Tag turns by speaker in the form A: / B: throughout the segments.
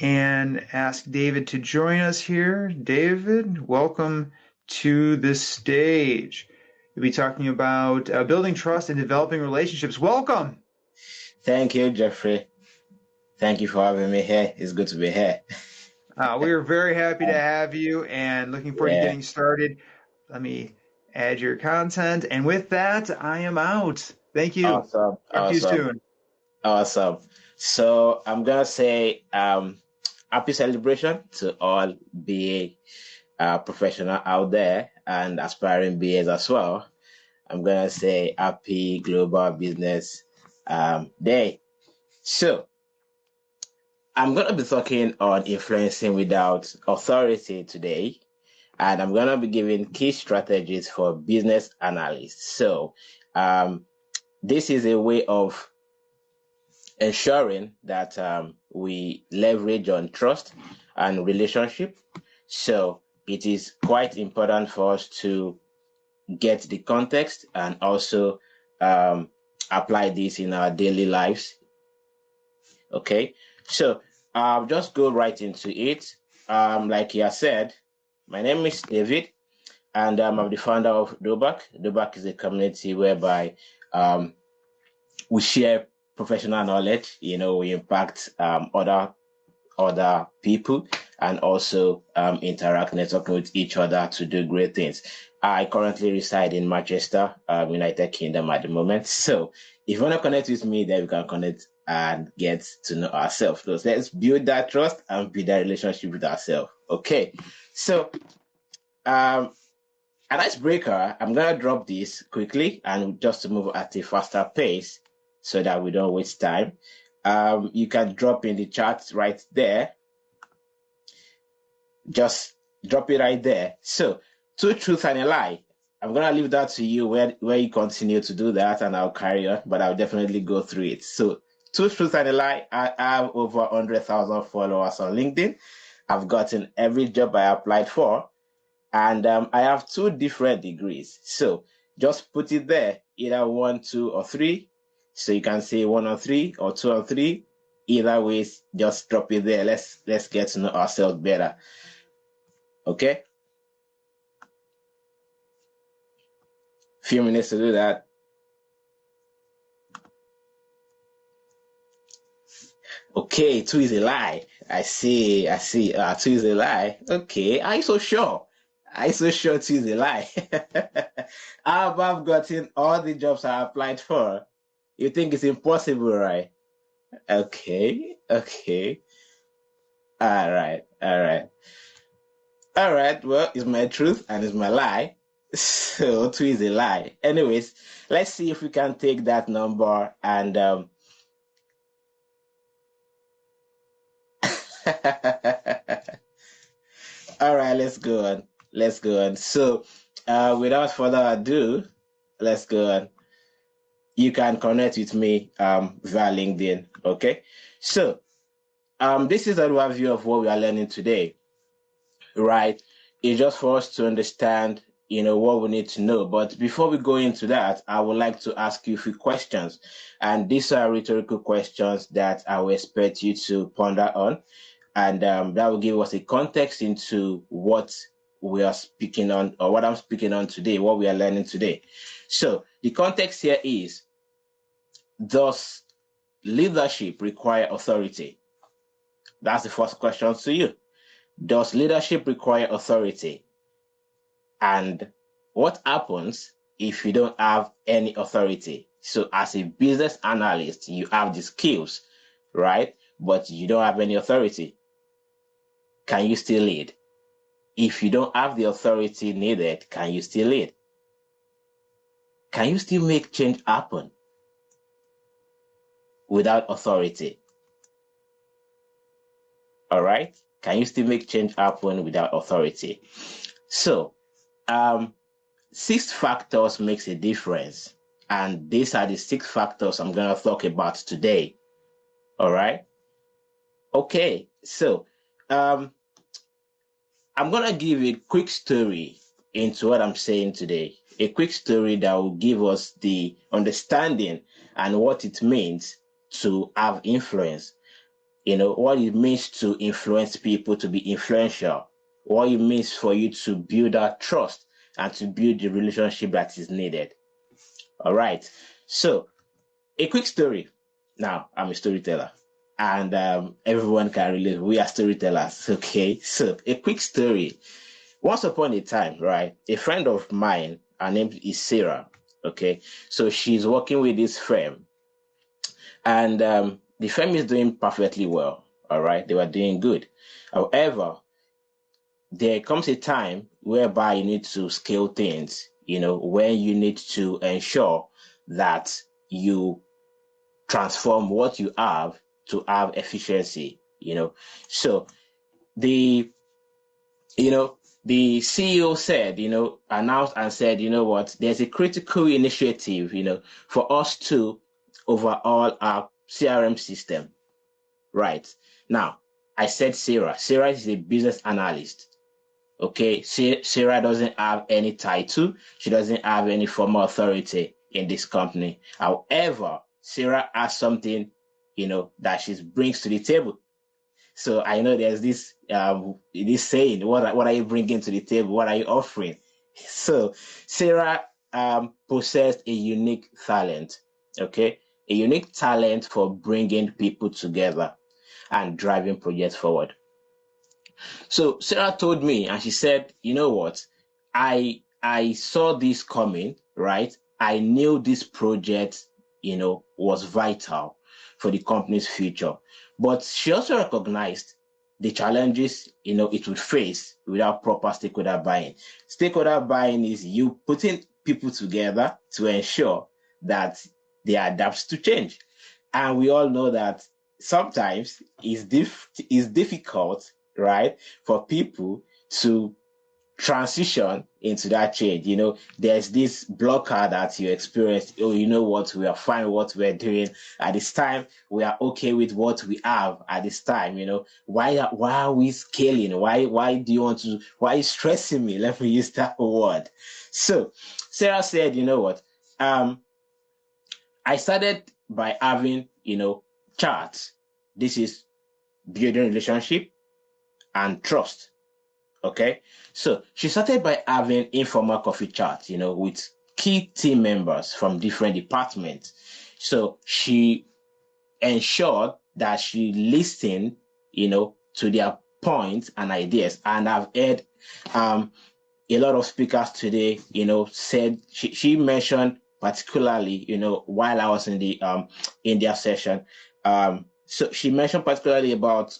A: and ask David to join us here. David, welcome to the stage. We'll be talking about building trust and developing relationships. Welcome.
B: Thank you, Jeffrey. Thank you for having me here. It's good to be here.
A: We are very happy to have you and looking forward to
B: Yeah.
A: getting started. Let me add your content. And with that, I am out. Thank you.
B: Awesome.
A: Talk to you
B: Awesome.
A: soon.
B: Awesome. So I'm gonna say happy celebration to all BA professional out there and aspiring BAs as well. I'm gonna say happy Global Business Day. So I'm gonna be talking on influencing without authority today. And I'm going to be giving key strategies for business analysts. So this is a way of ensuring that we leverage on trust and relationship. So it is quite important for us to get the context and also apply this in our daily lives. Okay, so I'll just go right into it. Like you said, my name is David, and I'm the founder of Dobac. Dobac is a community whereby we share professional knowledge. We impact other people and also interact, networking with each other to do great things. I currently reside in Manchester, United Kingdom at the moment. So if you want to connect with me, then we can connect and get to know ourselves. So let's build that trust and build that relationship with ourselves. Okay. So an icebreaker, I'm going to drop this quickly and just to move at a faster pace so that we don't waste time. You can drop in the chat right there. Just drop it right there. So, two truths and a lie. I'm going to leave that to you where you continue to do that and I'll carry on, but I'll definitely go through it. So, two truths and a lie. I have over 100,000 followers on LinkedIn. I've gotten every job I applied for. And I have 2 different degrees. So just put it there, either 1, 2, or 3. So you can say 1 or 3 or 2 or 3. Either way, just drop it there. Let's get to know ourselves better. Okay? Few minutes to do that. Okay, 2 is a lie. I see. 2 is a lie. Okay, are you so sure? I'm so sure 2 is a lie. How about I've gotten all the jobs I applied for? You think it's impossible, right? Okay. All right. Well, it's my truth and it's my lie. So 2 is a lie. Anyways, let's see if we can take that number and all right, let's go on. So without further ado, let's go on. You can connect with me via LinkedIn. Okay. So this is an overview of what we are learning today, right? It's just for us to understand, what we need to know. But before we go into that, I would like to ask you a few questions. And these are rhetorical questions that I will expect you to ponder on. And that will give us a context into what we are speaking on, or what I'm speaking on today, what we are learning today. So the context here is, does leadership require authority? That's the first question to you. Does leadership require authority? And what happens if you don't have any authority? So as a business analyst, you have the skills, right? But you don't have any authority. Can you still lead? If you don't have the authority needed, can you still lead? Can you still make change happen without authority? All right? Can you still make change happen without authority? So, 6 factors makes a difference. And these are the 6 factors I'm going to talk about today. All right? Okay, so I'm going to give you a quick story into what I'm saying today. A quick story that will give us the understanding and what it means to have influence. what it means to influence people, to be influential, what it means for you to build that trust and to build the relationship that is needed. All right. So, a quick story. Now, I'm a storyteller, and everyone can relate. We are storytellers. Okay. So, a quick story. Once upon a time, right, a friend of mine, her name is Sarah. Okay. So, she's working with this firm, and the firm is doing perfectly well. All right. They were doing good. However, there comes a time whereby you need to scale things, when you need to ensure that you transform what you have to have efficiency. So the the CEO said, announced and said, what, there's a critical initiative, for us to overhaul our CRM system. Right. Now, I said Sarah. Sarah is a business analyst. Okay, Sarah doesn't have any title. She doesn't have any formal authority in this company. However, Sarah has something, that she brings to the table. So I know there's this saying, what are you bringing to the table? What are you offering? So Sarah possessed a unique talent. Okay, a unique talent for bringing people together and driving projects forward. So Sarah told me, and she said, you know what? I saw this coming, right? I knew this project, was vital for the company's future. But she also recognized the challenges, it would face without proper stakeholder buy-in. Stakeholder buy-in is you putting people together to ensure that they adapt to change. And we all know that sometimes it's difficult, right, for people to transition into that change. There's this blocker that you experience. Oh, you know what, we are fine with what we're doing at this time. We are okay with what we have at this time. Why are we scaling? Why do you want to? Why are you stressing me? Let me use that word. So Sarah said, you know what? I started by having, charts. This is building relationship and trust. Okay. So she started by having informal coffee chats, with key team members from different departments. So she ensured that she listened, to their points and ideas. And I've heard a lot of speakers today, said she mentioned particularly, while I was in the India session, so she mentioned particularly about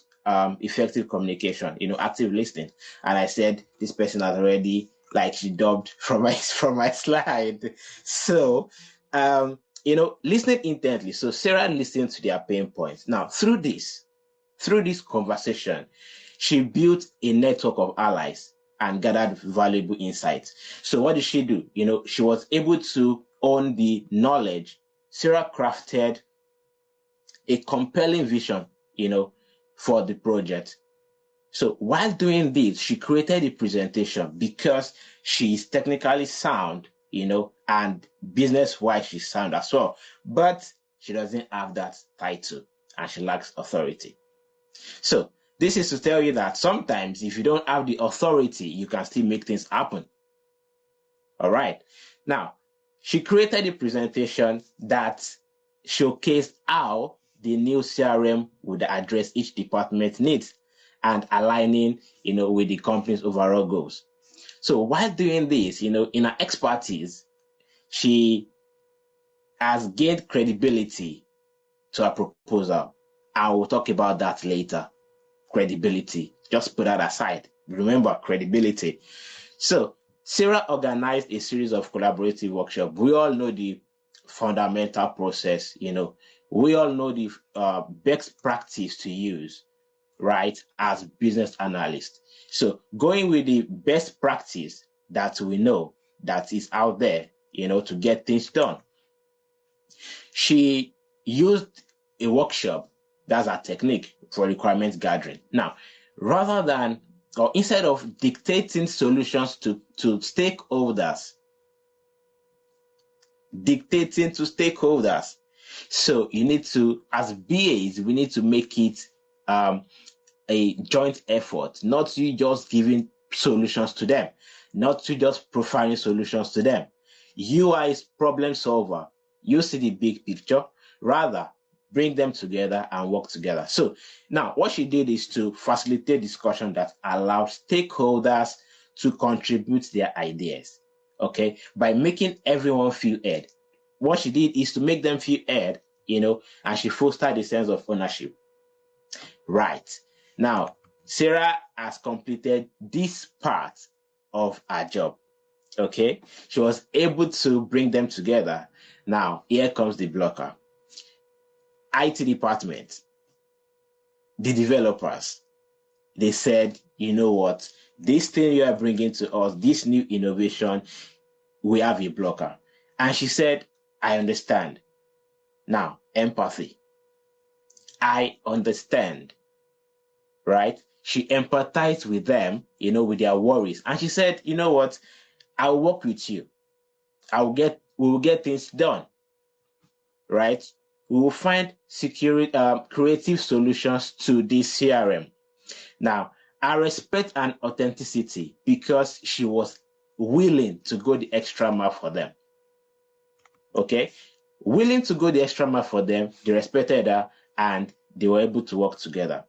B: effective communication, active listening, and I said this person has already, like, she dubbed from my slide. So, listening intently. So Sarah listened to their pain points. Now, through this conversation, she built a network of allies and gathered valuable insights. So what did she do? She was able to own the knowledge. Sarah crafted a compelling vision, for the project. So while doing this, she created a presentation because she is technically sound, and business-wise she's sound as well. But she doesn't have that title and she lacks authority. So this is to tell you that sometimes if you don't have the authority, you can still make things happen. All right. Now, she created a presentation that showcased how the new CRM would address each department's needs and aligning, with the company's overall goals. So while doing this, in her expertise, she has gained credibility to her proposal. I will talk about that later. Credibility. Just put that aside. Remember, credibility. So Sarah organized a series of collaborative workshops. We all know the fundamental process, we all know the best practice to use, right, as business analysts. So going with the best practice that we know that is out there, to get things done. She used a workshop, that's a technique for requirements gathering. Now, rather than, or instead of dictating solutions to stakeholders, so you need to, as BAs, we need to make it a joint effort, not you just giving solutions to them, not to just providing solutions to them. You are a problem solver. You see the big picture. Rather, bring them together and work together. So now what she did is to facilitate discussion that allows stakeholders to contribute their ideas, okay, by making everyone feel heard. What she did is to make them feel heard, and she fostered a sense of ownership. Right. Now, Sarah has completed this part of her job. Okay, she was able to bring them together. Now, here comes the blocker. IT department, the developers, they said, you know what, this thing you are bringing to us, this new innovation, we have a blocker. And she said, I understand. Now, empathy. I understand, right? She empathized with them, with their worries. And she said, you know what, I'll work with you. We will get things done, right? We will find creative solutions to this CRM. Now, I respect an authenticity because she was willing to go the extra mile for them. Okay? Willing to go the extra mile for them, they respected her, and they were able to work together.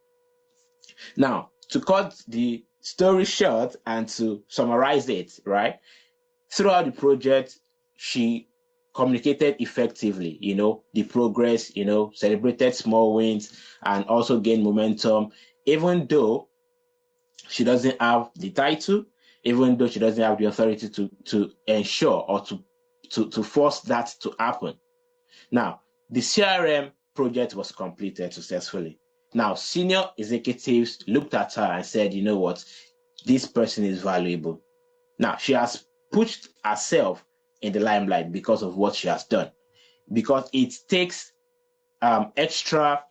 B: Now, to cut the story short and to summarize it, right? Throughout the project, she communicated effectively, the progress, celebrated small wins and also gained momentum, even though she doesn't have the title, even though she doesn't have the authority to ensure or to force that to happen. Now, the CRM project was completed successfully. Now, senior executives looked at her and said, you know what, this person is valuable. Now, she has pushed herself in the limelight because of what she has done. Because it takes extra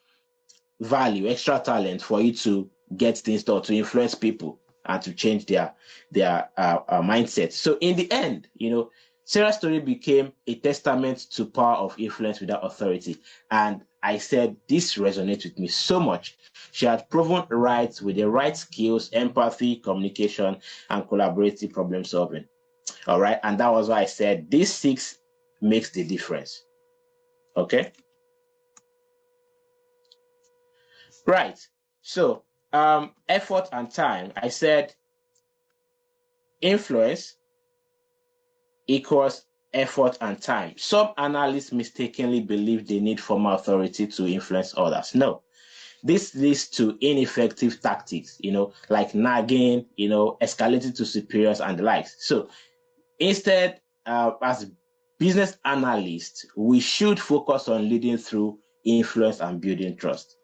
B: value, extra talent for you to get things done, to influence people and to change their mindset. So in the end, Sarah's story became a testament to power of influence without authority. And I said, this resonates with me so much. She had proven right with the right skills, empathy, communication, and collaborative problem solving. All right. And that was why I said these 6 makes the difference. Okay. Right. So, effort and time. I said influence equals effort and time. Some analysts mistakenly believe they need formal authority to influence others. No. This leads to ineffective tactics, like nagging, escalating to superiors and the likes. So instead, as business analysts, we should focus on leading through influence and building trust.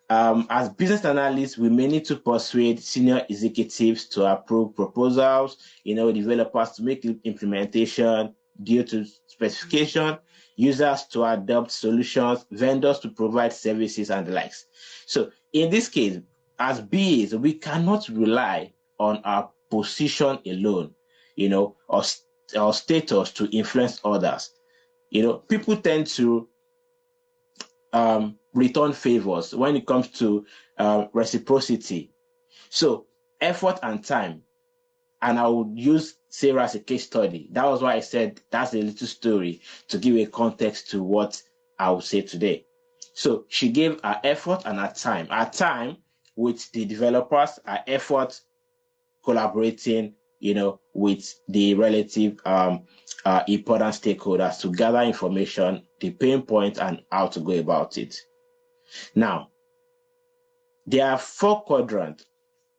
B: As business analysts, we may need to persuade senior executives to approve proposals, developers to make implementation due to specification, users to adopt solutions, vendors to provide services and the likes. So in this case, as BAs, we cannot rely on our position alone, or status to influence others. People tend to return favors when it comes to reciprocity. So effort and time, and I would use Sarah as a case study. That was why I said that's a little story to give a context to what I will say today. So she gave her effort and her time. Her time with the developers, her effort collaborating, with the relative important stakeholders to gather information, the pain point, and how to go about it. Now, there are 4 quadrants.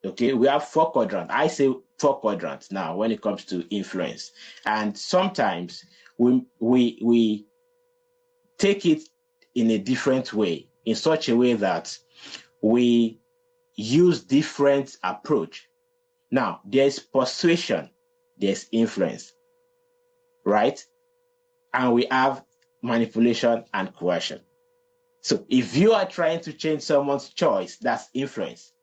B: Okay, we have 4 quadrants. I say 4 quadrants now when it comes to influence, and sometimes we take it in a different way, in such a way that we use different approach. Now, there's persuasion, there's influence, right? And we have manipulation and coercion. So if you are trying to change someone's choice, that's influence.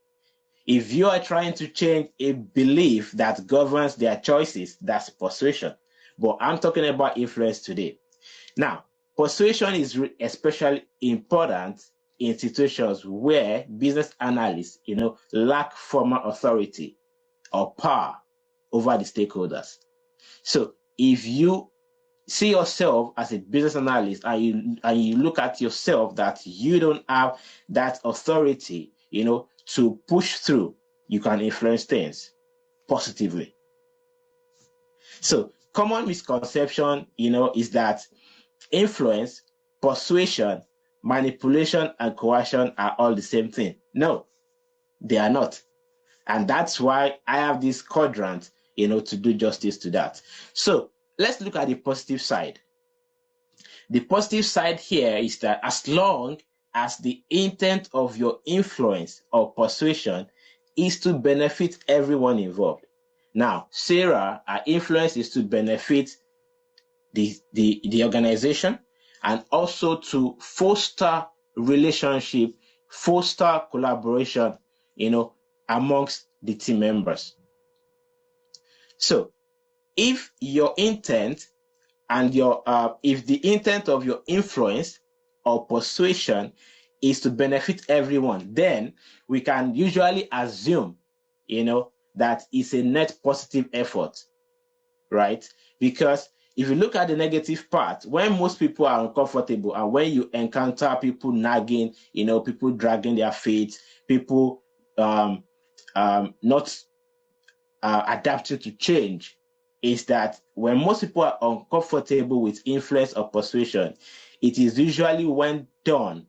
B: If you are trying to change a belief that governs their choices, that's persuasion. But I'm talking about influence today. Now, persuasion is especially important in situations where business analysts, lack formal authority or power over the stakeholders. So if you see yourself as a business analyst and you look at yourself that you don't have that authority, to push through, you can influence things positively. So common misconception, is that influence, persuasion, manipulation, and coercion are all the same thing. No, they are not. And that's why I have this quadrant, to do justice to that. So let's look at the positive side. The positive side here is that as long as the intent of your influence or persuasion is to benefit everyone involved. Now, Sarah, her influence is to benefit the organization and also to foster relationship, foster collaboration, amongst the team members. So if your intent and if the intent of your influence or persuasion is to benefit everyone, then we can usually assume, that it's a net positive effort, right? Because if you look at the negative part, when most people are uncomfortable and when you encounter people nagging, people dragging their feet, people not adapting to change, is that when most people are uncomfortable with influence or persuasion, it is usually when done,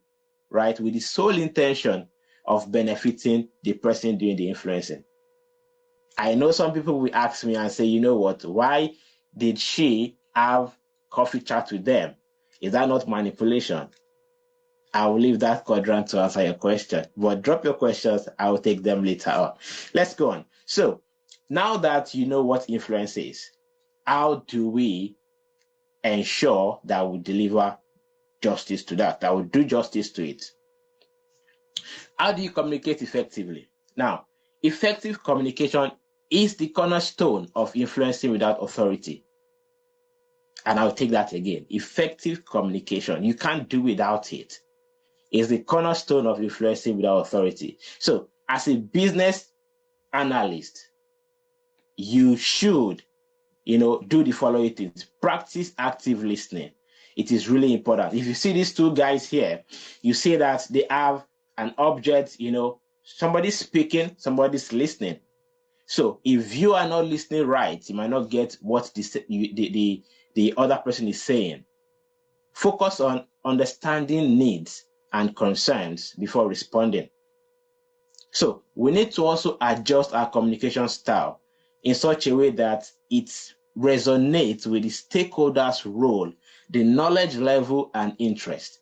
B: right, with the sole intention of benefiting the person doing the influencing. I know some people will ask me and say, you know what, why did she have coffee chat with them? Is that not manipulation? I will leave that quadrant to answer your question, but drop your questions. I will take them later on. Let's go on. So now that you know what influence is, how do we ensure that we deliver justice to that we do justice to it? How do you communicate effectively? Now, effective communication is the cornerstone of influencing without authority. And I'll take that again. Effective communication, you can't do without it. Is the cornerstone of influencing without authority. So as a business analyst, you should, do the following things. Practice active listening. It is really important. If you see these two guys here, you see that they have an object, somebody's speaking, somebody's listening. So if you are not listening right, you might not get what the other person is saying. Focus on understanding needs and concerns before responding. So we need to also adjust our communication style in such a way that it resonates with the stakeholders' role, the knowledge level, and interest.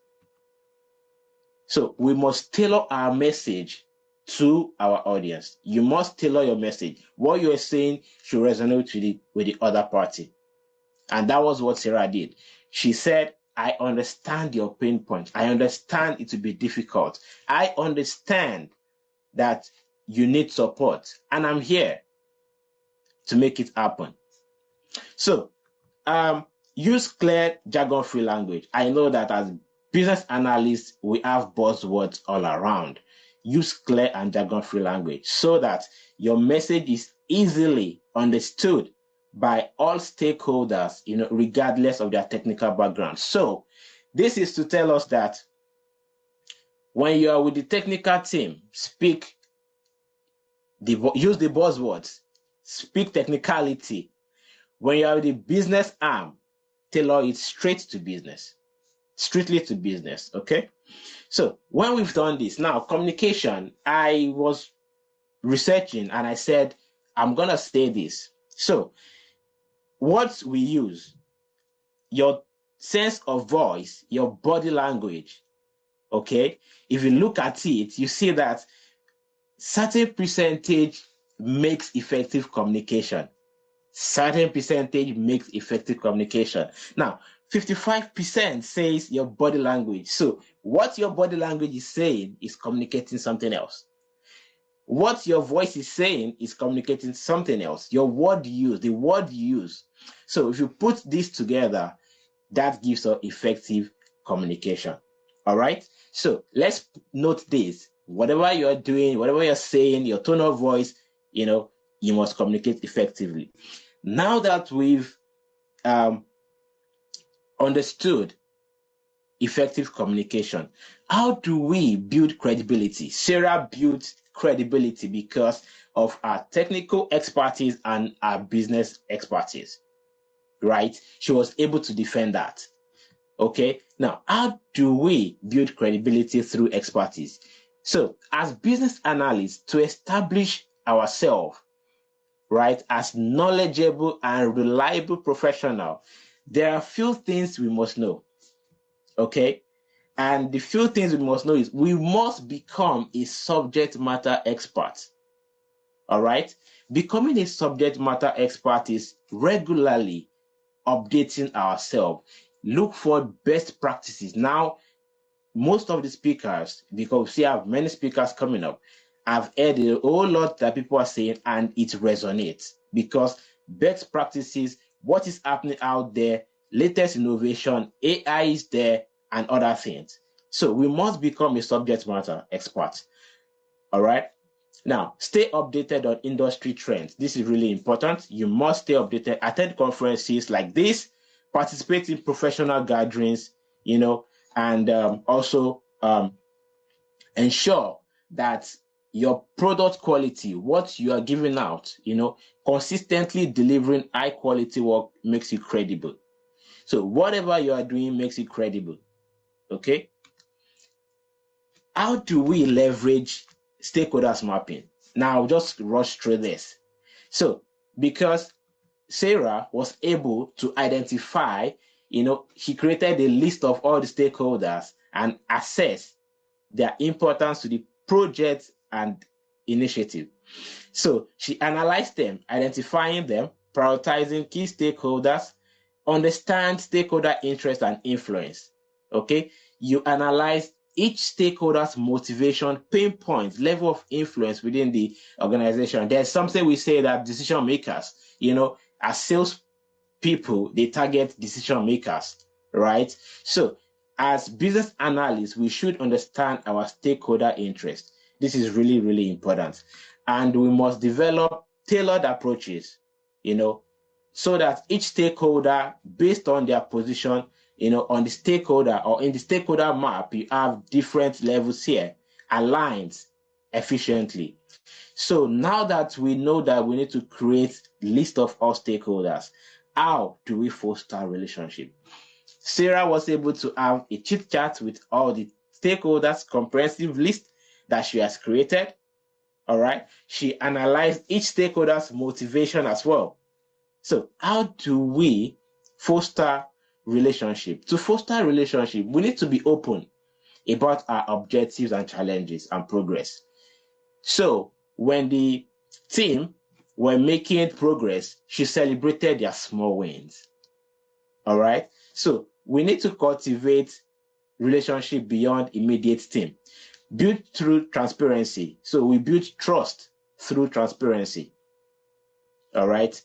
B: So we must tailor our message to our audience. You must tailor your message. What you are saying should resonate with the other party. And that was what Sarah did. She said, I understand your pain point. I understand it will be difficult. I understand that you need support, and I'm here to make it happen. So use clear jargon-free language. I know that as business analysts, we have buzzwords all around. Use clear and jargon-free language so that your message is easily understood by all stakeholders, regardless of their technical background. So this is to tell us that when you are with the technical team, use the buzzwords, speak technicality. When you are with the business arm, tailor it strictly to business, okay? So when we've done this, now communication, I was researching and I said, I'm gonna say this. So what we use, your sense of voice, your body language, okay? If you look at it, you see that certain percentage makes effective communication. Certain percentage makes effective communication. Now, 55% says your body language. So what your body language is saying is communicating something else. What your voice is saying is communicating something else. Your word you use, the word you use. So if you put this together, that gives us effective communication. All right. So let's note this. Whatever you're doing, whatever you're saying, your tone of voice, you must communicate effectively. Now that we've understood effective communication, how do we build credibility? Sarah built credibility because of our technical expertise and our business expertise, right? She was able to defend that. Okay, now how do we build credibility through expertise? So, as business analysts, to establish ourselves, right, as knowledgeable and reliable professional, there are a few things we must know. Okay, and the few things we must know is we must become a subject matter expert. All right, becoming a subject matter expert is regularly updating ourselves. Look for best practices. Now, most of the speakers, because we have many speakers coming up, I've heard a whole lot that people are saying, and it resonates because best practices, what is happening out there, latest innovation, AI is there, and other things. So we must become a subject matter expert. All right. Now, stay updated on industry trends. This is really important. You must stay updated. Attend conferences like this, participate in professional gatherings, and also ensure that your product quality, what you are giving out, consistently delivering high quality work makes you credible. So whatever you are doing makes you credible. Okay. How do we leverage stakeholders mapping? Now, I'll just rush through this. So, because Sarah was able to identify, she created a list of all the stakeholders and assess their importance to the project and initiative. So she analyzed them, identifying them, prioritizing key stakeholders, understand stakeholder interest and influence. Okay, you analyze each stakeholder's motivation, pain points, level of influence within the organization. There's something we say that decision makers, as sales people, they target decision makers, right? So as business analysts, we should understand our stakeholder interest. This is really, really important. And we must develop tailored approaches, so that each stakeholder, based on their position, on the stakeholder or in the stakeholder map, you have different levels here, aligned efficiently. So now that we know that we need to create a list of all stakeholders, how do we foster relationship? Sarah was able to have a chit chat with all the stakeholders, comprehensive list that she has created. All right. She analyzed each stakeholder's motivation as well. So how do we foster relationship? To foster relationship, we need to be open about our objectives and challenges and progress. So when the team were making progress, she celebrated their small wins. All right. So we need to cultivate relationship beyond immediate team. Build through transparency. So we build trust through transparency. All right.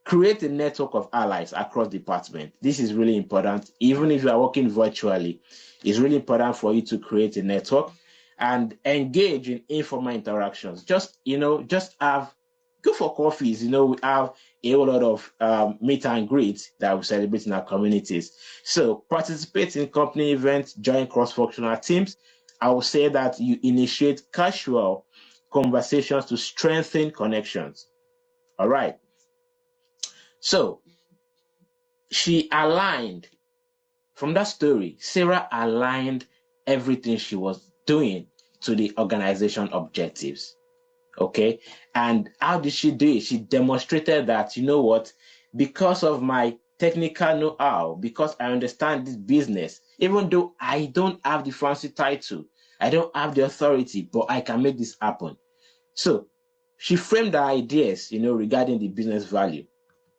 B: Create a network of allies across department. This is really important. Even if you are working virtually, it's really important for you to create a network and engage in informal interactions. Just go for coffees. We have a whole lot of meet and greet that we celebrate in our communities. So participate in company events, join cross-functional teams. I will say that you initiate casual conversations to strengthen connections. All right. So she aligned from that story. Sarah aligned everything she was doing to the organization objectives. Okay. And how did she do it? She demonstrated that, because of my technical know-how, because I understand this business, even though I don't have the fancy title, I don't have the authority, but I can make this happen. So she framed the ideas, regarding the business value.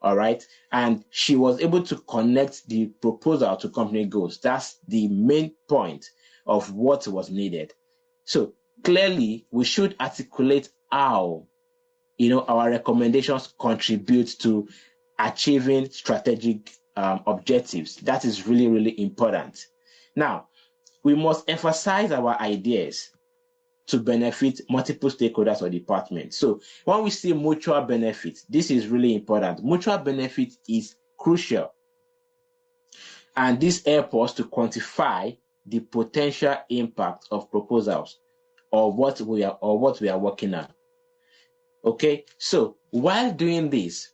B: All right. And she was able to connect the proposal to company goals. That's the main point of what was needed. So clearly, we should articulate how, our recommendations contribute to achieving strategic objectives. That is really, really important. Now, we must emphasize our ideas to benefit multiple stakeholders or departments. So when we see mutual benefit, this is really important. Mutual benefit is crucial. And this helps us to quantify the potential impact of proposals or what we are working on. Okay, so while doing this,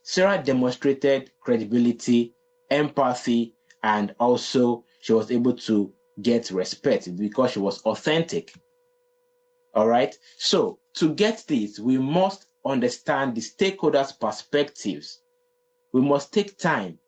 B: Sarah demonstrated credibility, empathy, and also she was able to get respect because she was authentic. All right, so to get this, we must understand the stakeholders' perspectives. We must take time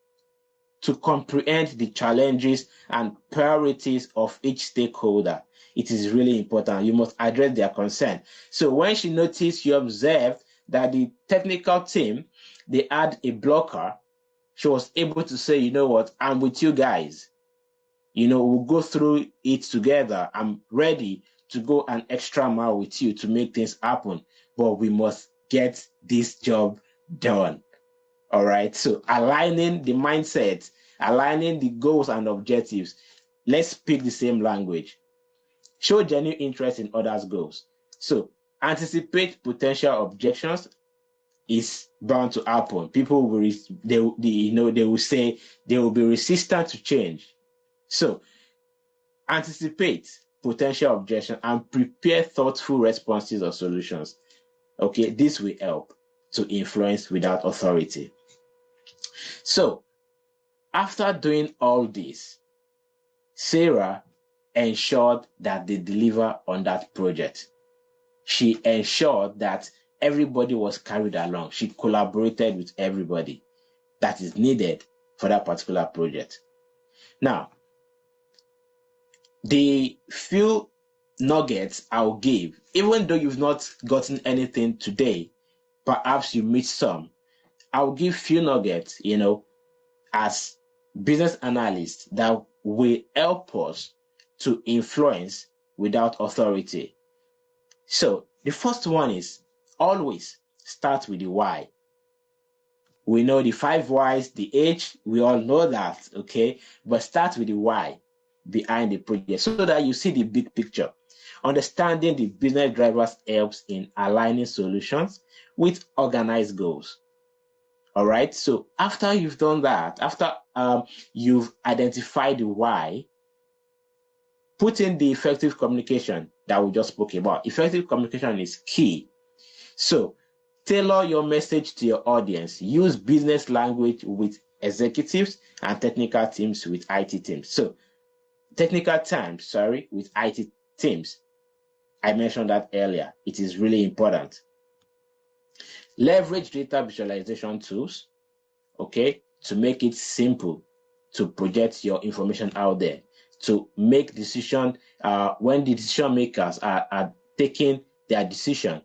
B: to comprehend the challenges and priorities of each stakeholder. It is really important. You must address their concern. So when she noticed, she observed that the technical team, they had a blocker, she was able to say, you know what, I'm with you guys. We'll go through it together. I'm ready to go an extra mile with you to make things happen, but we must get this job done. All right, so aligning the mindset, aligning the goals and objectives. Let's speak the same language. Show genuine interest in others' goals. So anticipate potential objections is bound to happen. People will they will say they will be resistant to change. So anticipate potential objection and prepare thoughtful responses or solutions. Okay, this will help to influence without authority. So after doing all this, Sarah ensured that they deliver on that project. She ensured that everybody was carried along. She collaborated with everybody that is needed for that particular project. Now, the few nuggets I'll give, even though you've not gotten anything today, perhaps you missed some. I'll give few nuggets, as business analysts that will help us to influence without authority. So the first one is always start with the why. We know the 5 whys, the H, we all know that, okay? But start with the why behind the project so that you see the big picture. Understanding the business drivers helps in aligning solutions with organized goals. All right, so after you've done that, after you've identified the why, put in the effective communication that we just spoke about. Effective communication is key. So tailor your message to your audience. Use business language with executives and technical teams with IT teams. So technical teams, with IT teams. I mentioned that earlier. It is really important. Leverage data visualization tools, okay, to make it simple to project your information out there, to make decision when the decision makers are taking their decision,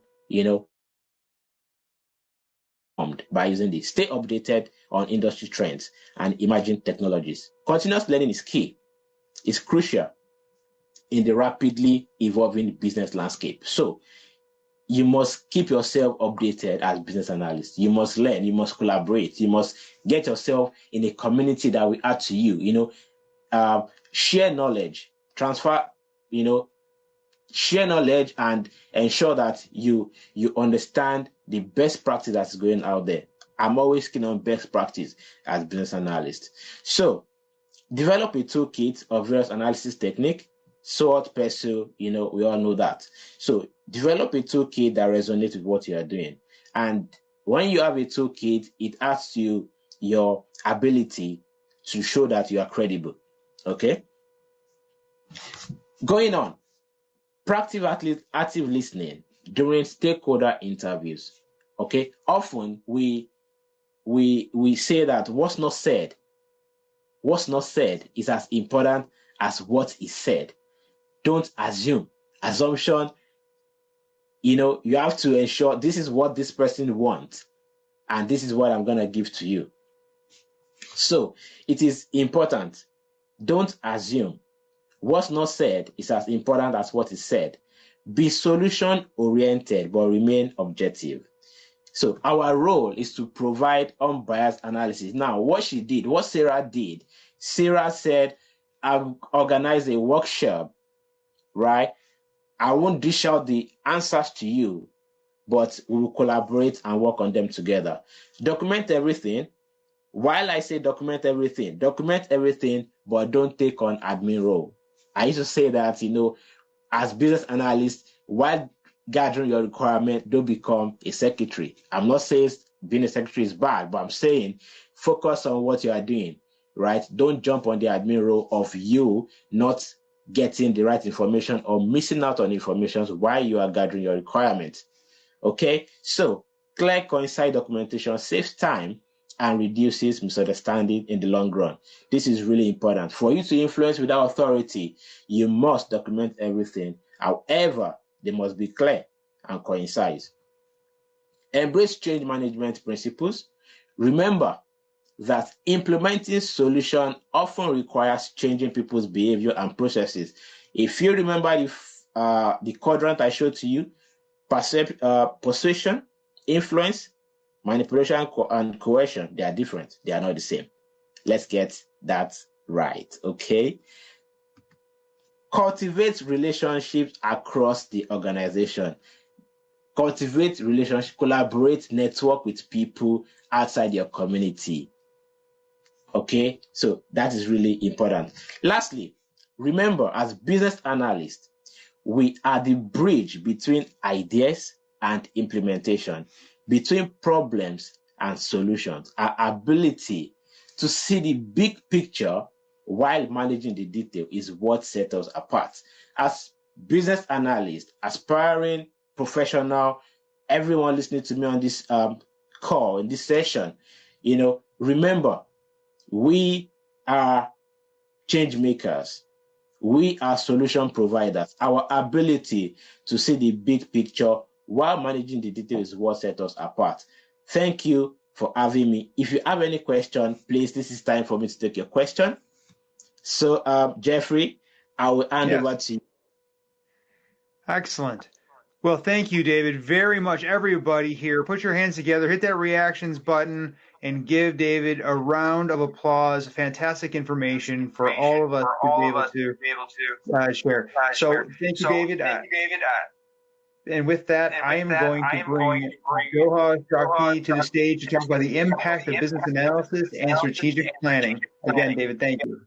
B: by using this. Stay updated on industry trends and emerging technologies. Continuous learning is key. It's crucial in the rapidly evolving business landscape. So you must keep yourself updated as business analysts. You must learn, you must collaborate, you must get yourself in a community that will add to you, share knowledge, transfer, share knowledge and ensure that you understand the best practice that's going out there. I'm always keen on best practice as business analyst. So develop a toolkit of various analysis technique. SWOT, PERSO, we all know that. So develop a toolkit that resonates with what you are doing. And when you have a toolkit, it adds to your ability to show that you are credible. Okay? Going on, practice active listening during stakeholder interviews. Okay? Often we say that what's not said is as important as what is said. Don't assume. Assumption, you have to ensure this is what this person wants and this is what I'm going to give to you. So it is important. Don't assume. What's not said is as important as what is said. Be solution oriented but remain objective. So our role is to provide unbiased analysis. Now, what Sarah did, Sarah said, organize a workshop, right, I won't dish out the answers to you, but we will collaborate and work on them together. Document everything. While I say document everything, but don't take on admin role. I used to say that, as business analysts, while gathering your requirement, don't become a secretary. I'm not saying being a secretary is bad, but I'm saying focus on what you are doing, right? Don't jump on the admin role of you not getting the right information or missing out on information while you are gathering your requirements. Okay, so clear, concise documentation saves time and reduces misunderstanding in the long run. This is really important. For you to influence without authority, you must document everything. However, they must be clear and concise. Embrace change management principles. Remember that implementing solution often requires changing people's behavior and processes. If you remember the quadrant I showed to you, persuasion, influence, manipulation, and coercion, they are different. They are not the same. Let's get that right, okay? Cultivate relationships across the organization. Cultivate relationships, collaborate, network with people outside your community. Okay, so that is really important. Lastly, remember, as business analysts, we are the bridge between ideas and implementation, between problems and solutions. Our ability to see the big picture while managing the detail is what sets us apart. As business analysts, aspiring professional, everyone listening to me on this call, in this session, remember, we are change makers. We are solution providers. Our ability to see the big picture while managing the details is what sets us apart. Thank you for having me. If you have any question, please, this is time for me to take your question. So, Jeffrey, I will hand over to you.
A: Excellent. Well, thank you, David, very much. Everybody here, put your hands together, hit that reactions button, and give David a round of applause. Fantastic information for all of us to be able to share. So thank you, David. And with that, I am going to bring Joha Shakti to the stage to talk about the impact of business analysis and strategic planning. Again, David, thank you.